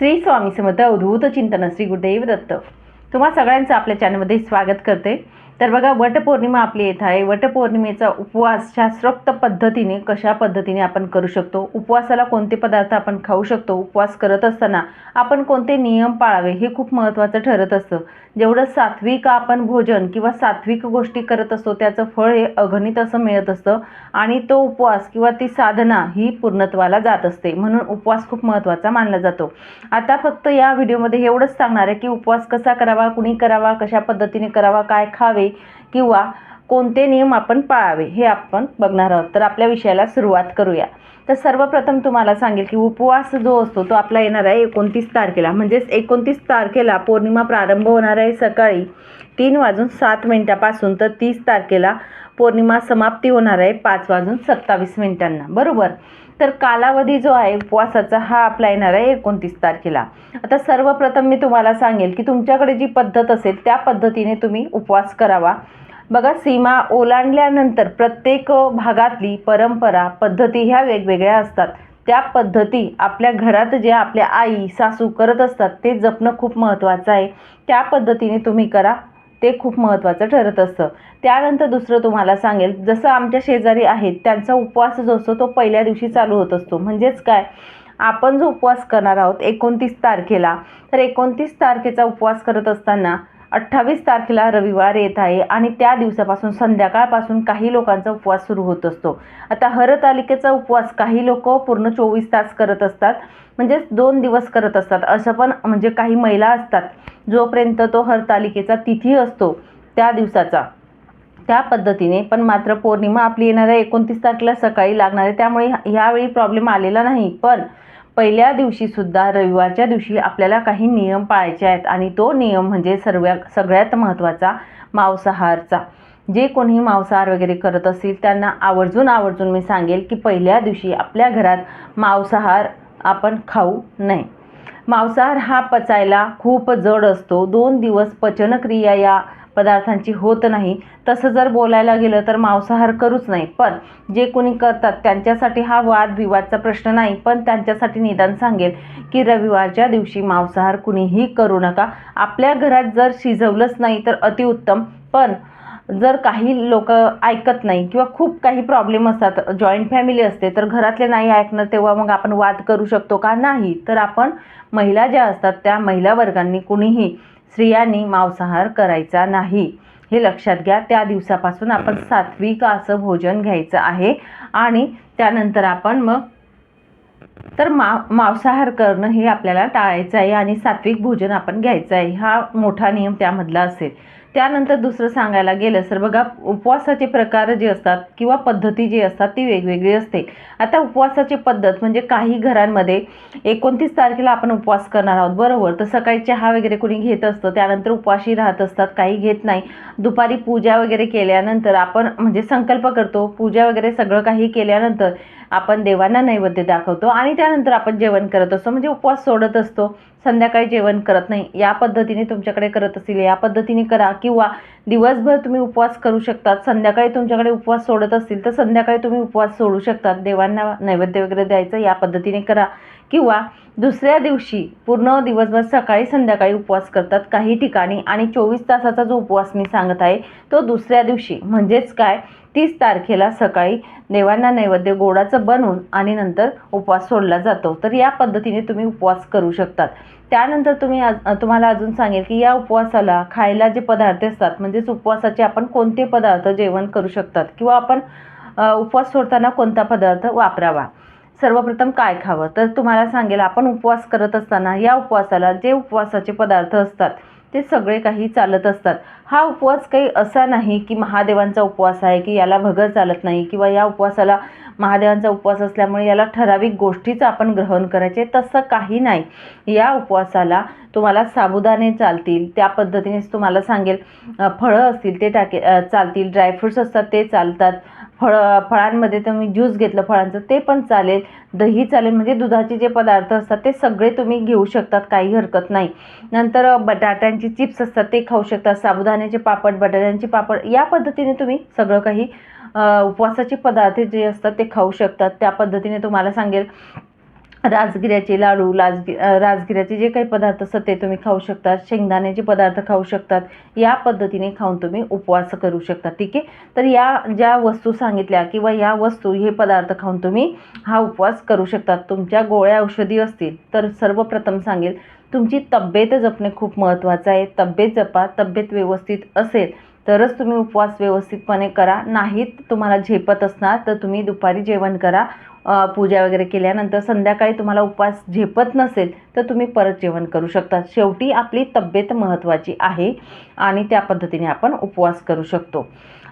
श्री स्वामी समर्थ अवधूत चिंतन श्री गुरुदेव दत्त तुम्हा सगळ्यांचं आपल्या चॅनलमध्ये स्वागत करते। तर बघा, वटपौर्णिमा आपली येत आहे। वटपौर्णिमेचा उपवास शास्त्रोक्त पद्धतीने कशा पद्धतीने आपण करू शकतो, उपवासाला कोणते पदार्थ आपण खाऊ शकतो, उपवास करत असताना आपण कोणते नियम पाळावे हे खूप महत्त्वाचं ठरत असतं। जेवढं सात्विक आपण भोजन किंवा सात्विक गोष्टी करत असतो त्याचं फळ हे अगणित असं मिळत असतं आणि तो उपवास किंवा ती साधना ही पूर्णत्वाला जात असते। म्हणून उपवास खूप महत्त्वाचा मानला जातो। आता फक्त या व्हिडिओमध्ये एवढंच सांगणार आहे की उपवास कसा करावा, कुणी करावा, कशा पद्धतीने करावा, काय खावे किंवा कोणते नियम आपण पाळावे हे आपण बघणार आहोत। तर आपल्या विषयाला सुरुवात करूया। तर सर्वप्रथम तुम्हाला सांगेल की उपवास जो असतो तो आपला येणार आहे 29 तारखेला, म्हणजेच 29 तारखेला पौर्णिमा प्रारंभ होणार आहे सकाळी 3:07 तर 30 तारखेला पौर्णिमा समाप्ती होणार आहे 5:27 बरोबर। तर कालावधी जो आहे उपवासाचा हा आपला येणार आहे 29 तारखेला। आता सर्वप्रथम मी तुम्हाला सांगेल की तुमच्याकडे जी पद्धत असेल त्या पद्धतीने तुम्ही उपवास करावा। बघा, सीमा ओलांडल्यानंतर प्रत्येक भागातली परंपरा पद्धती ह्या वेगवेगळ्या असतात। त्या पद्धती आपल्या घरात जे आपल्या आई सासू करत असतात ते जपणं खूप महत्त्वाचं आहे। त्या पद्धतीने तुम्ही करा, ते खूप महत्त्वाचं ठरत असतं। त्यानंतर दुसरं तुम्हाला सांगेल, जसं आमच्या शेजारी आहेत त्यांचा उपवास जो असतो तो पहिल्या दिवशी चालू होत असतो। म्हणजेच काय, आपण जो उपवास करणार आहोत 29 तारखेला, तर 29 तारखेचा उपवास करत असताना 28 तारखेला रविवार येत आहे आणि त्या दिवसापासून संध्याकाळपासून काही लोकांचा उपवास सुरू होत असतो। आता हरतालिकेचा उपवास काही लोक पूर्ण 24 तास करत असतात, म्हणजेच 2 दिवस करत असतात। असं पण म्हणजे काही महिला असतात जोपर्यंत तो हरतालिकेचा तिथी असतो त्या दिवसाचा, त्या पद्धतीने। पण मात्र पौर्णिमा आपली येणार आहे 29 तारखेला सकाळी लागणार आहे, त्यामुळे ह्यावेळी प्रॉब्लेम आलेला नाही। पण पहिल्या दिवशी सुद्धा रविवारच्या दिवशी आपल्याला काही नियम पाळायचे आहेत आणि तो नियम म्हणजे सगळ्यात महत्त्वाचा मांसाहारचा। जे कोणी मांसाहार वगैरे करत असतील त्यांना आवर्जून मी सांगेल की पहिल्या दिवशी आपल्या घरात मांसाहार आपण खाऊ नये। मांसाहार हा पचायला खूप जड असतो, 2 दिवस पचनक्रिया या पदार्थांची होत नाही। तसं जर बोलायला गेलं तर मांसाहार करूच नाही, पण जे कोणी करतात त्यांच्यासाठी हा वादविवादचा प्रश्न नाही। पण त्यांच्यासाठी निदान सांगेल की रविवारच्या दिवशी मांसाहार कुणीही करू नका। आपल्या घरात जर शिजवलंच नाही तर अतिउत्तम, पण जर काही लोक ऐकत नाही किंवा खूप काही प्रॉब्लेम असतात, जॉईंट फॅमिली असते, तर घरातले नाही ऐकणार तेव्हा मग आपण वाद करू शकतो का? नाही। तर आपण महिला ज्या असतात त्या महिला वर्गांनी कुणीही स्त्रियांनी मांसाहार करायचा नाही, हे लक्षात घ्या। त्या दिवसापासून आपण सात्विक असं भोजन घ्यायचं आहे आणि त्यानंतर आपण मग तर मांसाहार करणं हे आपल्याला टाळायचं आहे आणि सात्विक भोजन आपण घ्यायचं आहे, हा मोठा नियम त्यामधला असेल। त्यानंतर दुसरं सांगायला गेलं तर बघा, उपवासाचे प्रकार जे असतात किंवा पद्धती जी असतात ती वेगवेगळी असते। आता उपवासाची पद्धत म्हणजे काही घरांमध्ये 29 तारखेला आपण उपवास करणार आहोत बरोबर, तर सकाळी चहा वगैरे कोणी घेत असतं, त्यानंतर उपवाशी राहत असतात, काही घेत नाही। दुपारी पूजा वगैरे केल्यानंतर आपण म्हणजे संकल्प करतो, पूजा वगैरे सगळं काही केल्यानंतर आपण देवांना नैवेद्य दाखवतो आणि त्यानंतर आपण जेवण करत असतो, म्हणजे उपवास सोडत असतो, संध्याकाळी जेवण करत नाही। या पद्धतीने तुमच्याकडे करत असतील या पद्धतीने करा, किंवा दिवसभर तुम्ही उपवास करू शकतात, संध्याकाळी तुमच्याकडे उपवास सोडत असतील तर संध्याकाळी तुम्ही उपवास सोडू शकतात, देवांना नैवेद्य वगैरे द्यायचं, या पद्धतीने करा। किंवा दुसऱ्या दिवशी पूर्ण दिवसभर सकाळी संध्याकाळी उपवास करतात काही ठिकाणी, आणि 24 तासाचा जो उपवास मी सांगत आहे तो दुसऱ्या दिवशी म्हणजेच काय 30 तारखेला सकाळी देवांना नैवेद्य गोडाचं बनवून आणि नंतर उपवास सोडला जातो। तर या पद्धतीने तुम्ही उपवास करू शकतात। त्यानंतर तुम्हाला अजून सांगेल की या उपवासाला खायला जे पदार्थ असतात, म्हणजेच उपवासाचे आपण कोणते पदार्थ जेवण करू शकतात किंवा आपण उपवास सोडताना कोणता पदार्थ वापरावा। सर्वप्रथम काय खावं, तर तुम्हाला सांगेल आपण उपवास करत असताना या उपवासाला जे उपवासाचे पदार्थ असतात ते सगळे काही चालत असतात। हा उपवास काही असा नाही की महादेवांचा उपवास आहे की याला भगर चालत नाही, किंवा या उपवासाला महादेवांचा उपवास असल्यामुळे याला ठराविक गोष्टीच आपण ग्रहण करायचे, तसं काही नाही। या उपवासाला तुम्हाला साबुदाणे चालतील, त्या पद्धतीनेच तुम्हाला सांगेल फळं असतील ते चालतील, ड्रायफ्रुट्स असतात ते चालतात, फळांमध्ये तुम्ही ज्यूस घेतलं फळांचं ते पण चालेल, दही चालेल, म्हणजे दुधाचे जे पदार्थ असतात ते सगळे तुम्ही घेऊ शकतात, काही हरकत नाही। नंतर बटाट्यांची चिप्स असतात ते खाऊ शकतात, साबुदाण्याचे पापड, बटाट्यांचे पापड, या पद्धतीने तुम्ही सगळं काही उपवासाचे पदार्थ जे असतात ते खाऊ शकतात। त्या पद्धतीने तुम्हाला सांगेल राजगिऱ्याचे लाडू, राजगिऱ्याचे जे काही पदार्थ असतात ते तुम्ही खाऊ शकता, शेंगदाण्याचे पदार्थ खाऊ शकतात. या पद्धतीने खाऊन तुम्ही उपवास करू शकता. ठीक आहे. तर या ज्या वस्तू सांगितल्या किंवा या वस्तू हे पदार्थ खाऊन तुम्ही हा उपवास करू शकता. तुमच्या गोळ्या औषधी असतील तर सर्वप्रथम सांगेल तुमची तब्येत जपणे खूप महत्त्वाचं आहे. तब्येत जपा. तब्येत व्यवस्थित असेल तरच तुम्ही उपवास व्यवस्थितपणे करा. नाहीत तुम्हाला झेपत असणार तर तुम्ही दुपारी जेवण करा. पूजा वगैरे केल्यानंतर संध्याकाळी तुम्हाला उपवास झेपत नसेल तर तुम्ही परत जेवण करू शकता. शेवटी आपली तब्येत महत्त्वाची आहे आणि त्या पद्धतीने आपण उपवास करू शकतो.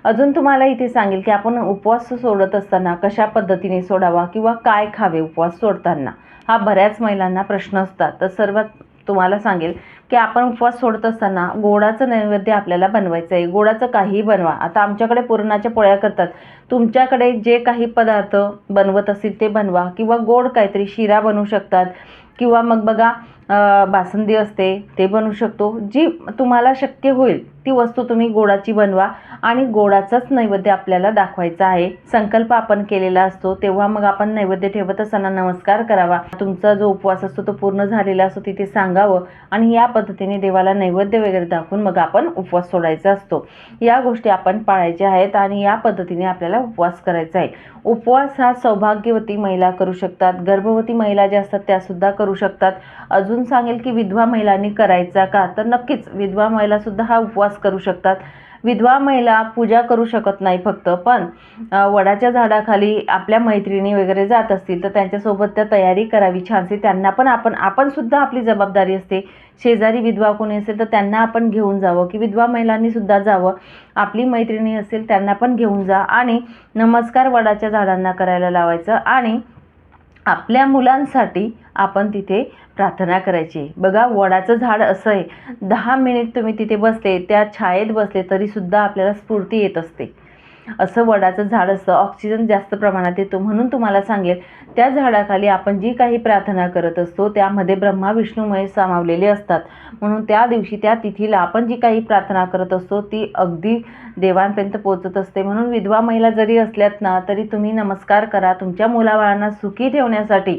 अजून तुम्हाला इथे सांगेल की आपण उपवास सोडत असताना कशा पद्धतीने सोडावा किंवा काय खावे उपवास सोडताना, हा बऱ्याच महिलांना प्रश्न असतात. तर सर्वात तुम्हाला सांगेल की आपण उपवास सोडत असताना गोडाचं नैवेद्य आपल्याला बनवायचं आहे. गोडाचं काहीही बनवा. आता आमच्याकडे पुरणाच्या पोळ्या करतात. तुमच्याकडे जे काही पदार्थ बनवत असतील ते बनवा किंवा गोड काहीतरी शिरा बनवू शकतात किंवा मग बघा बासुंदी असते ते बनवू शकतो. जी तुम्हाला शक्य होईल ती वस्तू तुम्ही गोडाची बनवा आणि गोडाचाच नैवेद्य आपल्याला दाखवायचा आहे. संकल्प आपण केलेला असतो तेव्हा मग आपण नैवेद्य ठेवत असताना नमस्कार करावा. तुमचा जो उपवास असतो तो पूर्ण झालेला असतो तिथे सांगावं आणि या पद्धतीने देवाला नैवेद्य वगैरे दाखवून मग आपण उपवास सोडायचा असतो. या गोष्टी आपण पाळायच्या आहेत आणि या पद्धतीने आपल्याला उपवास करायचा आहे. उपवास हा सौभाग्यवती महिला करू शकतात. गर्भवती महिला ज्या असतात त्यासुद्धा करू शकतात. अजून सांगेल की विधवा महिलांनी करायचा का, तर नक्कीच विधवा महिलासुद्धा हा उपवास करू शकतात. विधवा महिला पूजा करू शकत नाही फक्त, पण वडाच्या झाडाखाली आपल्या मैत्रिणी वगैरे जात असतील तर त्यांच्यासोबत त्या तयारी करावी छानशी. त्यांना पण आपण सुद्धा आपली जबाबदारी असते. शेजारी विधवा कोणी असेल तर त्यांना आपण घेऊन जावं की विधवा महिलांनी सुद्धा जावं. आपली मैत्रिणी असेल त्यांना पण घेऊन जा आणि नमस्कार वडाच्या झाडांना करायला लावायचं आणि आपल्या मुलांसाठी आपण तिथे प्रार्थना करायची. बघा वडाचं झाड असं आहे, 10 मिनिट तुम्ही तिथे बसले, त्या छायेत बसले तरीसुद्धा आपल्याला स्फूर्ती येत असते. असं वडाचं झाड असतं. ऑक्सिजन जास्त प्रमाणात येतो. म्हणून तुम्हाला सांगेल त्या झाडाखाली आपण जी काही प्रार्थना करत असतो त्यामध्ये ब्रह्मा विष्णू महेश सामावलेले असतात. म्हणून त्या दिवशी त्या तिथीला आपण जी काही प्रार्थना करत असतो ती अगदी देवांपर्यंत पोहोचत असते. म्हणून विधवा महिला जरी असल्यात ना तरी तुम्ही नमस्कार करा. तुमच्या मुलाबाळांना सुखी ठेवण्यासाठी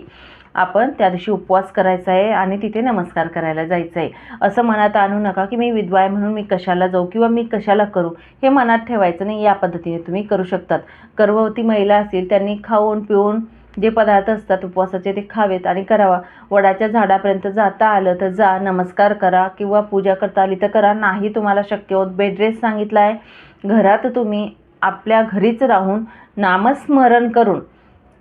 आपण त्या दिवशी उपवास करायचा आहे आणि तिथे नमस्कार करायला जायचं आहे. असं मनात आणू नका की मी विधवा आहे म्हणून मी कशाला जाऊ किंवा मी कशाला करू, हे मनात ठेवायचं नाही. या पद्धतीने तुम्ही करू शकतात. गर्भवती महिला असतील त्यांनी खाऊन पिऊन जे पदार्थ असतात उपवासाचे ते खावेत आणि करावा. वडाच्या झाडापर्यंत जाता आलं तर जा, नमस्कार करा किंवा पूजा करता आली तर करा. नाही तुम्हाला शक्य होत, बेड रेस्ट सांगितला आहे, घरात तुम्ही आपल्या घरीच राहून नामस्मरण करून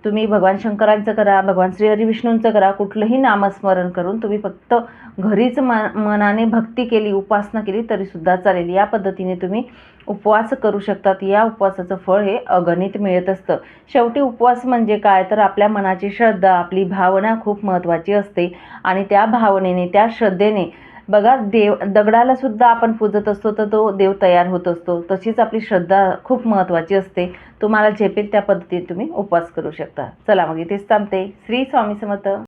तुम्ही भगवान शंकरांचं करा, भगवान श्री हरी विष्णूंचं करा, कुठलंही नामस्मरण करून तुम्ही फक्त घरीच मनाने भक्ती केली, उपासना केली तरीसुद्धा चालेल. या पद्धतीने तुम्ही उपवास करू शकतात. या उपवासाचं फळ हे अगणित मिळत असतं. शेवटी उपवास म्हणजे काय, तर आपल्या मनाची श्रद्धा, आपली भावना खूप महत्त्वाची असते आणि त्या भावनेने, त्या श्रद्धेने बघा दगडाला सुद्धा आपण पूजत असतो तर तो देव तयार होत असतो. तशीच आपली श्रद्धा खूप महत्त्वाची असते. तुम्हाला झेपेल त्या पद्धतीने तुम्ही उपवास करू शकता. चला मग इथेच थांबते. श्री स्वामी समर्थ.